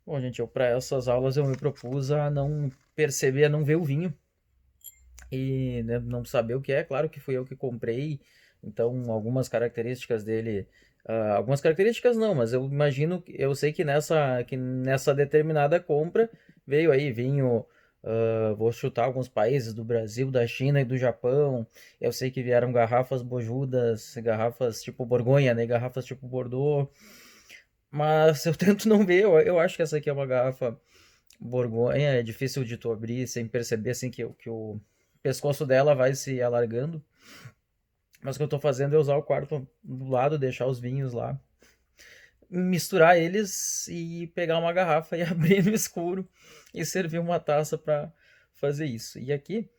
Bom, gente, eu para essas aulas eu me propus a não perceber, a não ver o vinho e né, não saber o que é. Claro que fui eu que comprei, então algumas características dele, algumas características não, mas eu imagino, eu sei que nessa determinada compra veio aí vinho, vou chutar alguns países do Brasil, da China e do Japão. Eu sei que vieram garrafas bojudas, garrafas tipo Borgonha, né, garrafas tipo Bordeaux. Mas eu tento não ver, eu acho que essa aqui é uma garrafa Borgonha, é difícil de tu abrir sem perceber assim que o pescoço dela vai se alargando. Mas o que eu tô fazendo é usar o quarto do lado, deixar os vinhos lá, misturar eles e pegar uma garrafa e abrir no escuro e servir uma taça para fazer isso. E aqui,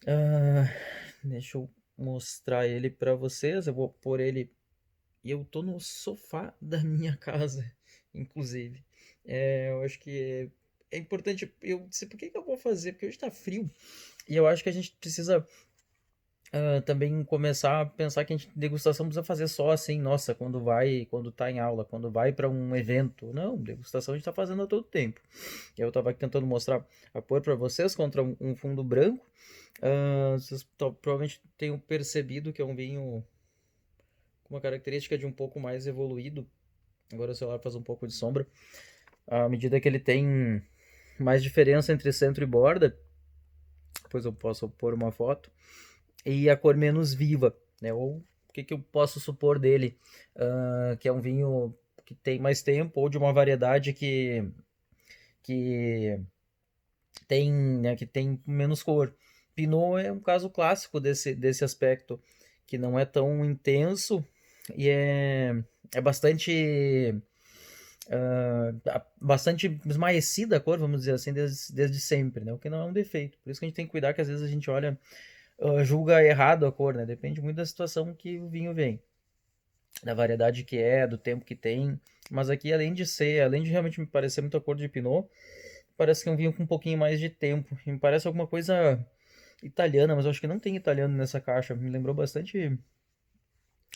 ah, deixa eu mostrar ele para vocês. Eu vou pôr ele. E eu tô no sofá da minha casa, inclusive. Eu acho que é importante. Eu sei por que que eu vou fazer, porque hoje tá frio. E eu acho que a gente precisa também começar a pensar que a gente degustação precisa fazer só assim, nossa, quando tá em aula, quando vai para um evento. Não, degustação a gente tá fazendo a todo tempo. Eu tava aqui tentando mostrar a cor para vocês contra um fundo branco. Vocês provavelmente tenham percebido que é um vinho com uma característica de um pouco mais evoluído. Agora o celular faz um pouco de sombra. À medida que ele tem mais diferença entre centro e borda, depois eu posso pôr uma foto, e a cor menos viva, né? Ou o que, que eu posso supor dele? Que é um vinho que tem mais tempo, ou de uma variedade que que tem menos cor. Pinot é um caso clássico desse aspecto, que não é tão intenso e é bastante esmaecida a cor, vamos dizer assim, desde sempre, né? O que não é um defeito. Por isso que a gente tem que cuidar que às vezes a gente olha, julga errado a cor, né? Depende muito da situação que o vinho vem, da variedade que é, do tempo que tem. Mas aqui, além de realmente me parecer muito a cor de Pinot, parece que é um vinho com um pouquinho mais de tempo. E me parece alguma coisa italiana, mas eu acho que não tem italiano nessa caixa. Me lembrou bastante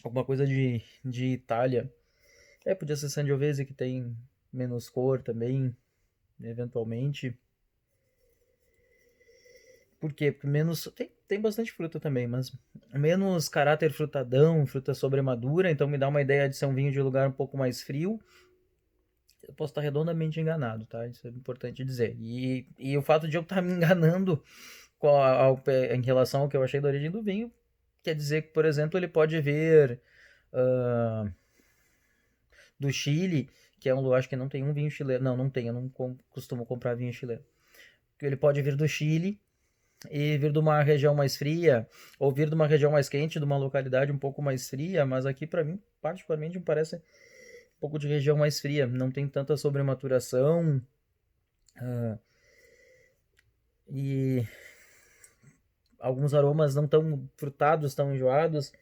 alguma coisa de Itália. Podia ser Sangiovese, que tem menos cor também, eventualmente. Por quê? Porque menos. Tem bastante fruta também, mas menos caráter frutadão, fruta sobremadura, então me dá uma ideia de ser um vinho de lugar um pouco mais frio. Eu posso estar redondamente enganado, tá? Isso é importante dizer. E o fato de eu estar me enganando em relação ao que eu achei da origem do vinho, quer dizer que, por exemplo, ele pode vir ah, do Chile, que é um lugar, acho que não tem um vinho chileno. Não, não tem, eu não costumo comprar vinho chileno. Ele pode vir do Chile e vir de uma região mais fria, ou vir de uma região mais quente, de uma localidade um pouco mais fria, mas aqui para mim, particularmente, me parece um pouco de região mais fria, não tem tanta sobrematuração, e alguns aromas não tão frutados, tão enjoados,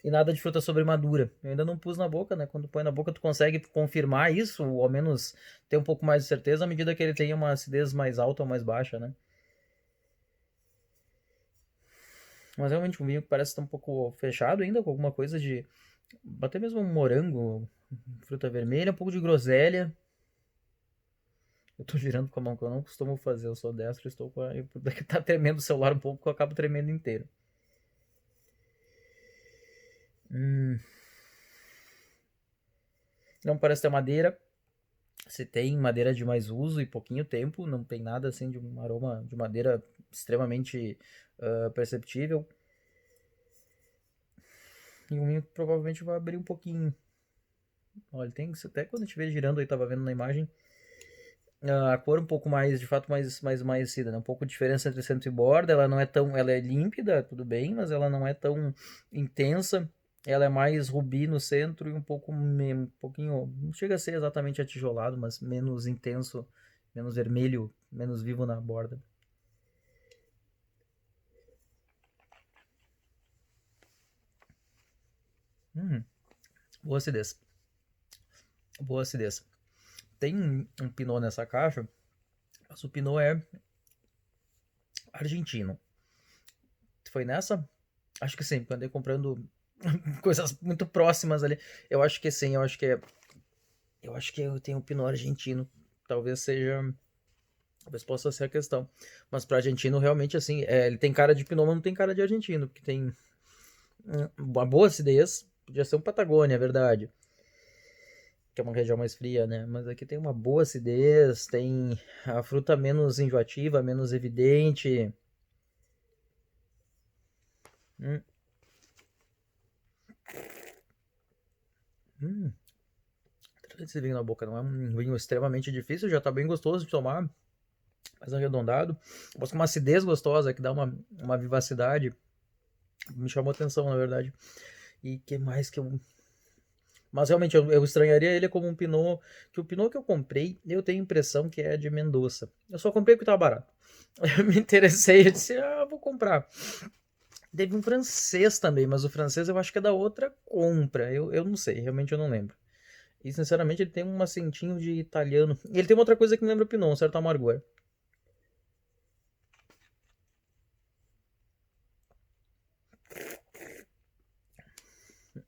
e nada de fruta sobremadura. Eu ainda não pus na boca, né? Quando põe na boca, tu consegue confirmar isso, ou ao menos ter um pouco mais de certeza, à medida que ele tenha uma acidez mais alta ou mais baixa, né? Mas realmente um vinho que parece estar um pouco fechado ainda, com alguma coisa de até mesmo um morango, fruta vermelha, um pouco de groselha. Eu tô girando com a mão que eu não costumo fazer, eu sou destro, estou com a... tá tremendo o celular um pouco, que eu acabo tremendo inteiro. Hum, não parece ter madeira. Se tem madeira de mais uso e pouquinho tempo, não tem nada assim de um aroma de madeira extremamente perceptível. E o vinho provavelmente vai abrir um pouquinho. Olha, tem até quando eu estiver girando aí, tava vendo na imagem, a cor um pouco mais, de fato, mais esmaecida, né? Um pouco de diferença entre centro e borda. Ela não é tão, ela é límpida, tudo bem, mas ela não é tão intensa. Ela é mais rubi no centro e um pouquinho, não chega a ser exatamente atijolado, mas menos intenso, menos vermelho, menos vivo na borda. Hum, boa acidez, boa acidez. Tem um pinot nessa caixa, mas o pinot é argentino. Foi nessa? Acho que sim, porque eu andei comprando coisas muito próximas ali. Eu acho que sim, eu acho que é. Eu acho que eu tenho o Pinot argentino. Talvez seja. Talvez possa ser a questão. Mas para argentino, realmente, assim, ele tem cara de Pinot, mas não tem cara de argentino. Porque tem uma boa acidez. Podia ser um Patagônia, é verdade. Que é uma região mais fria, né? Mas aqui tem uma boa acidez, tem a fruta menos enjoativa, menos evidente. Hum, hum, esse vinho na boca não é um vinho extremamente difícil, já tá bem gostoso de tomar, mais arredondado. Mas com uma acidez gostosa que dá uma vivacidade. Me chamou atenção, na verdade. E que mais que eu. Mas realmente eu estranharia ele como um Pinot. Que o Pinot que eu comprei, eu tenho a impressão que é de Mendoza. Eu só comprei porque tava barato. Eu me interessei e disse, vou comprar. Teve um francês também, mas o francês eu acho que é da outra compra. Eu não sei, realmente eu não lembro. E sinceramente ele tem um acentinho de italiano. E ele tem uma outra coisa que me lembra o Pinot, um certo amargor.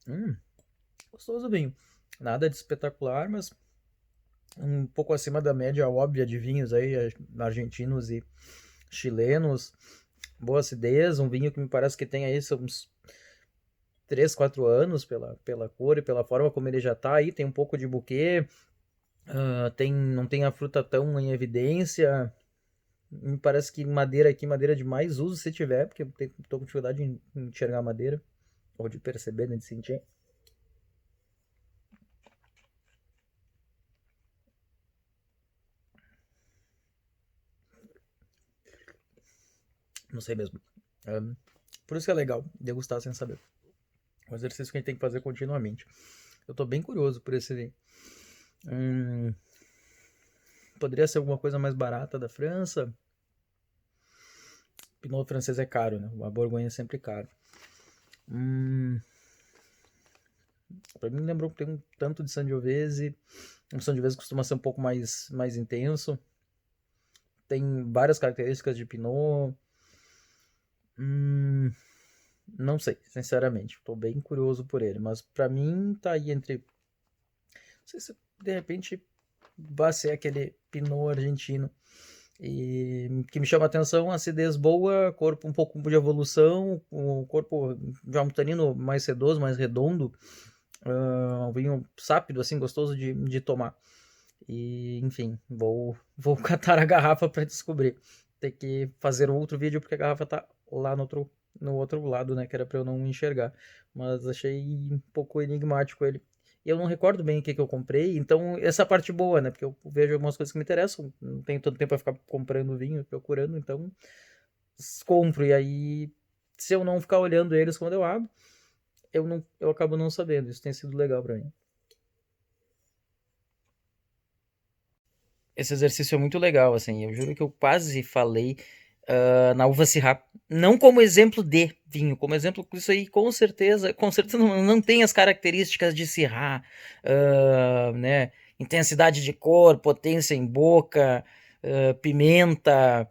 Hum, gostoso vinho. Nada de espetacular, mas um pouco acima da média óbvia de vinhos aí, argentinos e chilenos. Boa acidez, um vinho que me parece que tem aí uns 3 4 anos pela cor e pela forma como ele já tá aí. Tem um pouco de buquê, não tem a fruta tão em evidência. Me parece que madeira aqui, madeira de mais uso se tiver, porque eu tô com dificuldade em enxergar madeira, ou de perceber, né, de sentir. Não sei mesmo. Um, por isso que é legal degustar sem saber. É um exercício que a gente tem que fazer continuamente. Eu tô bem curioso por esse. Hum, poderia ser alguma coisa mais barata da França. Pinot francês é caro, né? A Borgonha é sempre caro. Hum, pra mim lembrou que tem um tanto de Sangiovese. O Sangiovese costuma ser um pouco mais intenso. Tem várias características de Pinot. Hum, não sei, sinceramente. Tô bem curioso por ele. Mas pra mim tá aí entre. Não sei se de repente vai ser aquele Pinot argentino. E que me chama a atenção, acidez boa, corpo um pouco de evolução, o corpo já um tanino mais sedoso, mais redondo, um vinho sápido, assim, gostoso de tomar. E, enfim, vou catar a garrafa para descobrir. Tem que fazer outro vídeo porque a garrafa tá lá no outro lado, né? Que era para eu não enxergar. Mas achei um pouco enigmático ele. E eu não recordo bem o que eu comprei, então essa parte boa, né? Porque eu vejo algumas coisas que me interessam, não tenho tanto tempo para ficar comprando vinho, procurando, então compro. E aí, se eu não ficar olhando eles quando eu abro, eu acabo não sabendo. Isso tem sido legal para mim. Esse exercício é muito legal, assim. Eu juro que eu quase falei na uva Syrah. Não como exemplo de vinho, como exemplo que isso aí com certeza não tem as características de Syrah, né? Intensidade de cor, potência em boca, pimenta.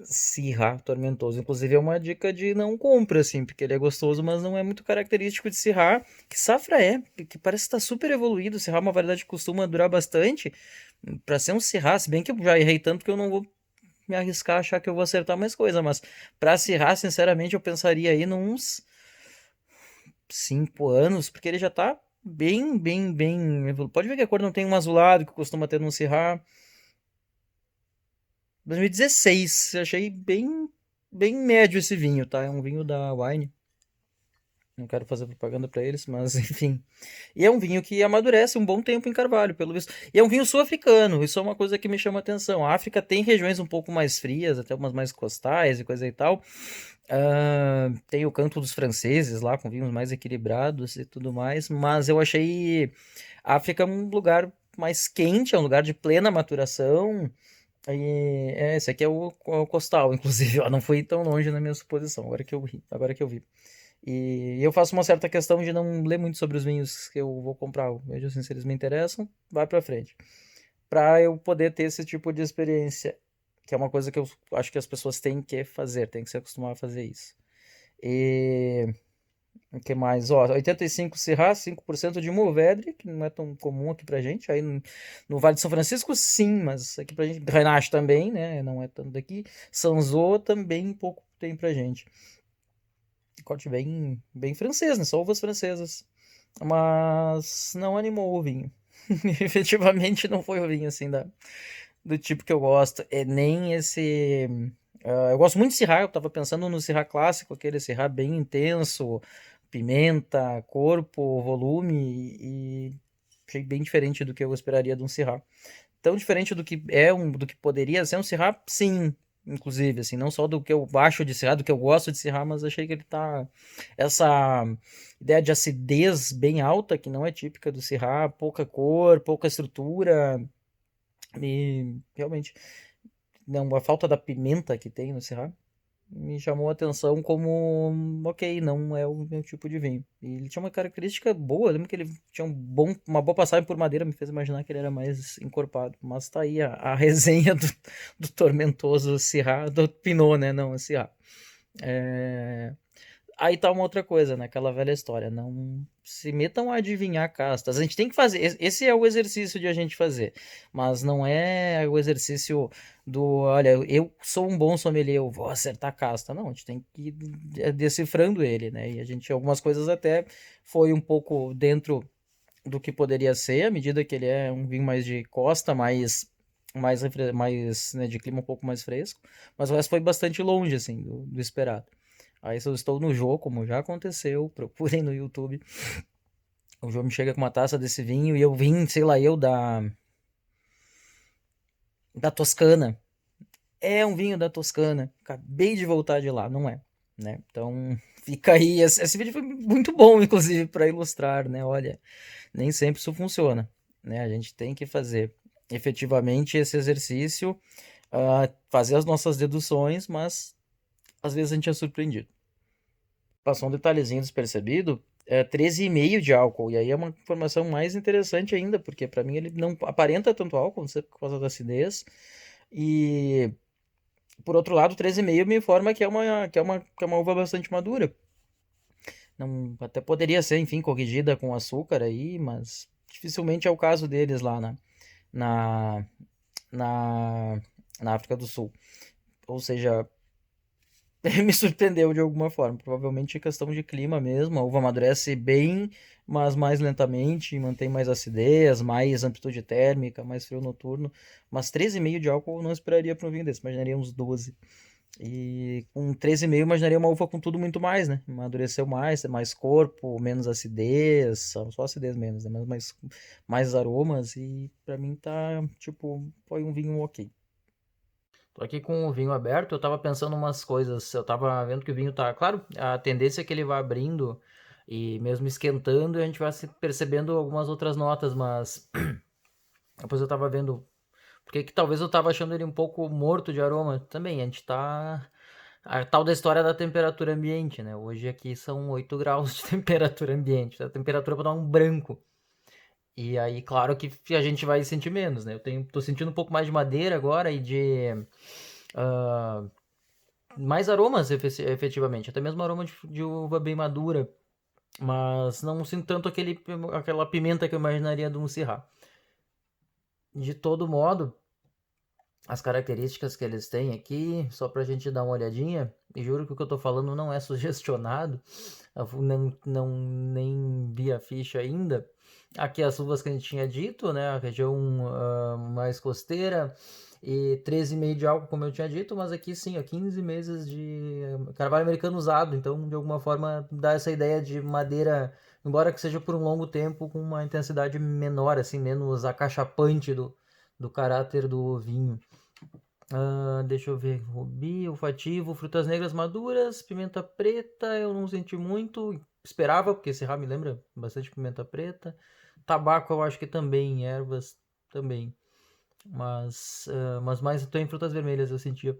Syrah tormentoso. Inclusive é uma dica de não compra, assim, porque ele é gostoso, mas não é muito característico de Syrah. Que safra é? Que parece estar super evoluído. Syrah é uma variedade que costuma durar bastante. Pra ser um Syrah, se bem que eu já errei tanto que eu não vou me arriscar a achar que eu vou acertar mais coisa, mas pra Syrah, sinceramente, eu pensaria aí nos 5 anos, porque ele já tá bem. Pode ver que a cor não tem um azulado que costuma ter num Syrah. 2016, achei bem médio esse vinho, tá? É um vinho da Wine. Não quero fazer propaganda pra eles, mas enfim. E é um vinho que amadurece um bom tempo em carvalho, pelo visto. E é um vinho sul-africano, isso é uma coisa que me chama a atenção. A África tem regiões um pouco mais frias, até umas mais costais e coisa e tal. Tem o canto dos franceses lá, com vinhos mais equilibrados e tudo mais, mas eu achei a África um lugar mais quente, é um lugar de plena maturação. Esse aqui é o Costal, inclusive, ó, não fui tão longe na minha suposição, agora que eu vi. E eu faço uma certa questão de não ler muito sobre os vinhos que eu vou comprar. Eu vejo assim, se eles me interessam, vai pra frente. Pra eu poder ter esse tipo de experiência, que é uma coisa que eu acho que as pessoas têm que fazer, têm que se acostumar a fazer isso. E O que mais? Ó, 85 Syrah, 5% de Mourvèdre, que não é tão comum aqui pra gente. Aí no Vale de São Francisco, sim, mas aqui pra gente. Grenache também, né? Não é tanto daqui. Sanzô também pouco tem pra gente. Corte bem, bem francês, né? Só uvas francesas. Mas não animou o vinho. Efetivamente não foi o vinho assim do tipo que eu gosto. É nem esse. Eu gosto muito de Syrah, eu tava pensando no Syrah clássico, aquele Syrah bem intenso, pimenta, corpo, volume, e achei bem diferente do que eu esperaria de um Syrah. Tão diferente do que poderia ser um Syrah, sim, inclusive, assim, não só do que eu acho de Syrah, do que eu gosto de Syrah, mas achei que ele tá essa ideia de acidez bem alta, que não é típica do Syrah, pouca cor, pouca estrutura, e realmente não, a falta da pimenta que tem no Syrah me chamou a atenção como, ok, não é o meu tipo de vinho. E ele tinha uma característica boa, eu lembro que ele tinha uma boa passagem por madeira, me fez imaginar que ele era mais encorpado. Mas tá aí a resenha do tormentoso Syrah, do Pinot, né? Não, Syrah. É, aí tá uma outra coisa, né? Aquela velha história. Não se metam a adivinhar castas. A gente tem que fazer. Esse é o exercício de a gente fazer. Mas não é o exercício do. Olha, eu sou um bom sommelier, eu vou acertar a casta. Não, a gente tem que ir decifrando ele, né? E a gente, algumas coisas até foi um pouco dentro do que poderia ser, à medida que ele é um vinho mais de costa, mais né, de clima um pouco mais fresco. Mas o resto foi bastante longe, assim, do esperado. Aí se eu estou no jogo, como já aconteceu, procurem no YouTube. O João me chega com uma taça desse vinho e eu vim, sei lá, eu da Toscana. É um vinho da Toscana. Acabei de voltar de lá, não é, né? Então, fica aí. Esse vídeo foi muito bom, inclusive, para ilustrar, né? Olha, nem sempre isso funciona, né? A gente tem que fazer efetivamente esse exercício, fazer as nossas deduções, mas às vezes a gente é surpreendido. Passou um detalhezinho despercebido, 13,5 de álcool. E aí é uma informação mais interessante ainda, porque para mim ele não aparenta tanto álcool, não sei por causa da acidez. E por outro lado, 13,5 me informa que é uma uva bastante madura. Não, até poderia ser, enfim, corrigida com açúcar aí, mas dificilmente é o caso deles lá na, na, na África do Sul. Ou seja, me surpreendeu de alguma forma. Provavelmente é questão de clima mesmo. A uva amadurece bem, mas mais lentamente, mantém mais acidez, mais amplitude térmica, mais frio noturno. Mas 13,5 de álcool eu não esperaria para um vinho desse, imaginaria uns 12. E com 13,5 imaginaria uma uva com tudo muito mais, né? Amadureceu mais, tem mais corpo, menos acidez, só acidez menos, né? Mas mais aromas e para mim tá, tipo, foi um vinho ok. Tô aqui com o vinho aberto, eu tava pensando umas coisas, eu tava vendo que o vinho tá, claro, a tendência é que ele vá abrindo e mesmo esquentando, a gente vai percebendo algumas outras notas, mas depois eu tava vendo, porque que talvez eu tava achando ele um pouco morto de aroma. Também, a gente tá a tal da história da temperatura ambiente, né? Hoje aqui são 8 graus de temperatura ambiente, a temperatura para dar um branco. E aí, claro que a gente vai sentir menos, né? Tô sentindo um pouco mais de madeira agora e de ah, mais aromas, efetivamente. Até mesmo aroma de uva bem madura. Mas não sinto tanto aquela pimenta que eu imaginaria de um Syrah. De todo modo, as características que eles têm aqui, só pra gente dar uma olhadinha, e juro que o que eu tô falando não é sugestionado, eu nem vi a ficha ainda. Aqui as uvas que a gente tinha dito, né, a região mais costeira, e 13,5 de álcool, como eu tinha dito, mas aqui sim, ó, 15 meses de carvalho americano usado, então de alguma forma dá essa ideia de madeira, embora que seja por um longo tempo, com uma intensidade menor, assim, menos acachapante do caráter do vinho. Deixa eu ver. Rubi, olfativo, frutas negras maduras, pimenta preta, eu não senti muito. Esperava, porque esse ramo me lembra bastante pimenta preta. Tabaco eu acho que também, ervas também. Mas mais tem frutas vermelhas eu sentia.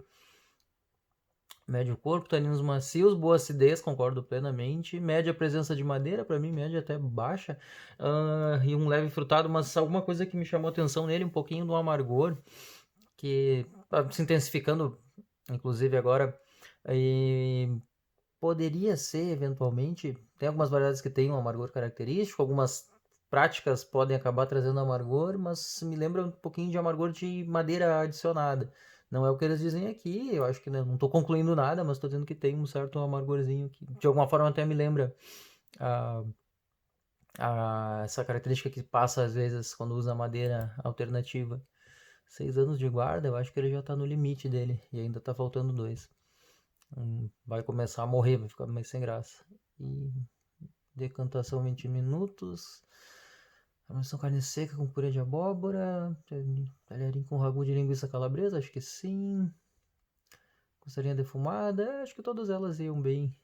Médio corpo, taninos macios, boa acidez, concordo plenamente. Média presença de madeira, para mim, média até baixa. E um leve frutado, mas alguma coisa que me chamou atenção nele, um pouquinho do amargor que tá se intensificando, inclusive agora, e poderia ser eventualmente. tem algumas variedades que têm um amargor característico, algumas práticas podem acabar trazendo amargor, mas me lembra um pouquinho de amargor de madeira adicionada. Não é o que eles dizem aqui, eu acho que não estou concluindo nada, mas estou dizendo que tem um certo amargorzinho que de alguma forma até me lembra a, essa característica que passa às vezes quando usa madeira alternativa. 6 anos de guarda, eu acho que ele já está no limite dele e ainda está faltando 2. Vai começar a morrer, vai ficar mais sem graça. E decantação 20 minutos. Armação carne seca com purê de abóbora. Talharim com ragu de linguiça calabresa, acho que sim. Costelinha defumada, acho que todas elas iam bem.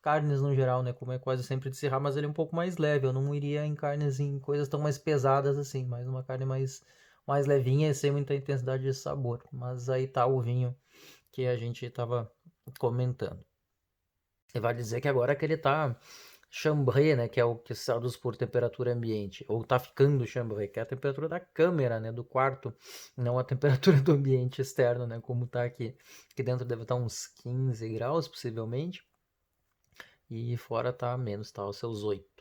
Carnes no geral, né? Como é quase sempre de serrar, mas ele é um pouco mais leve. Eu não iria em carnes, em coisas tão mais pesadas assim. Mas uma carne mais levinha e sem muita intensidade de sabor. Mas aí tá o vinho que a gente estava comentando. E vai dizer que agora que ele tá chambré, né, que é o que se traduz por temperatura ambiente, ou tá ficando chambré, que é a temperatura da câmera, né, do quarto, não a temperatura do ambiente externo, né, como tá aqui. Aqui dentro deve estar uns 15 graus, possivelmente, e fora tá menos, tá aos seus 8.